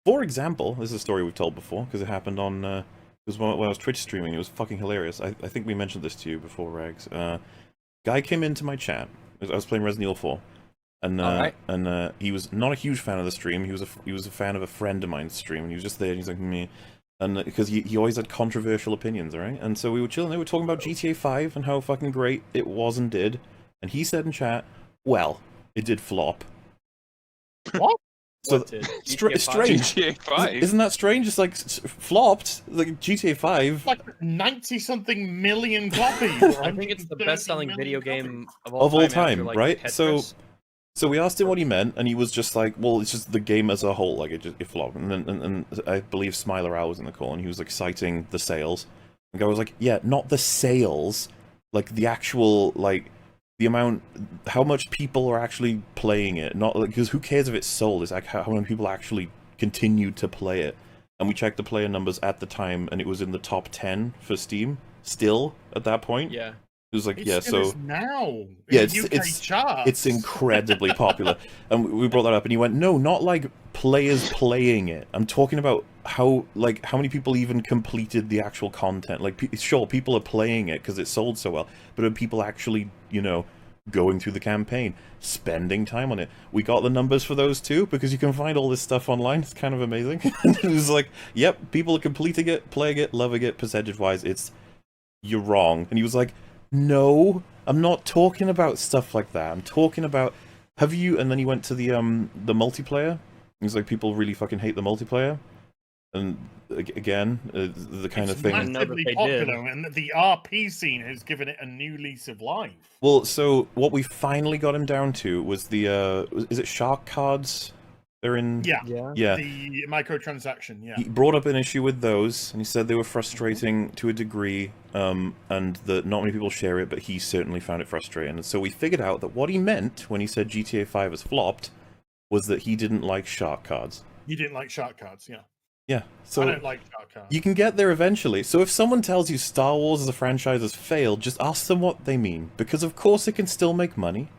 For example, this is a story we've told before, because it happened on, it was when I was Twitch streaming, it was fucking hilarious. I think we mentioned this to you before, Rags. Guy came into my chat, I was playing Resident Evil 4, and he was not a huge fan of the stream, he was a fan of a friend of mine's stream, and he was just there, and he's like, me. And because he always had controversial opinions, right? And so we were chilling, they were talking about GTA 5 and how fucking great it was and did, and he said in chat, well, it did flop. What? So strange. GTA 5. Isn't that strange? It's like flopped. Like GTA 5. Like 90-something million copies. I think it's the best-selling video game of all time, time, after, like, right? Tetris. So we asked him what he meant, and he was just like, "Well, it's just the game as a whole, like it flopped." And I believe SmilerAI was in the call, and he was like citing the sales. And the guy was like, "Yeah, not the sales, like the actual like." The amount, how much people are actually playing it, not like, because who cares if it's sold, it's like how many people actually continued to play it. And we checked the player numbers at the time, and it was in the top 10 for Steam, still, at that point. Yeah. It was like, It yeah, still so... is now. Yeah, in UK charts. it's incredibly popular. And we brought that up, and he went, no, not like players playing it. I'm talking about how many people even completed the actual content. Like, sure, people are playing it because it sold so well, but are people actually, you know, going through the campaign, spending time on it? We got the numbers for those too, because you can find all this stuff online. It's kind of amazing. It was like, yep, people are completing it, playing it, loving it, percentage-wise, you're wrong. And he was like, no, I'm not talking about stuff like that. I'm talking about, have you... And then he went to the multiplayer. He's like, people really fucking hate the multiplayer. And again, the kind of thing... It's massively popular, and the RP scene has given it a new lease of life. Well, so what we finally got him down to was the, is it shark cards? They're in... Yeah. Yeah. The microtransaction, yeah. He brought up an issue with those, and he said they were frustrating to a degree, and that not many people share it, but he certainly found it frustrating. And so we figured out that what he meant when he said GTA 5 has flopped was that he didn't like shark cards. You didn't like shark cards, yeah. Yeah, so I don't like shark cards. you can get there eventually. So if someone tells you Star Wars as a franchise has failed, just ask them what they mean. Because of course it can still make money,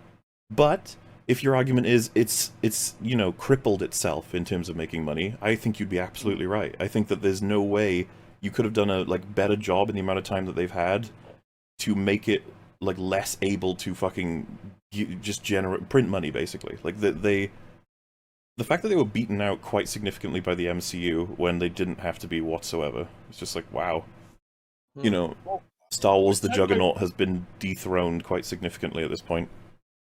but... if your argument is it's you know, crippled itself in terms of making money, I think you'd be absolutely right. I think that there's no way you could have done a better job in the amount of time that they've had to make it like less able to fucking just generate print money, basically. Like the fact that they were beaten out quite significantly by the MCU when they didn't have to be whatsoever. It's just like, wow. You know, Star Wars the Juggernaut has been dethroned quite significantly at this point.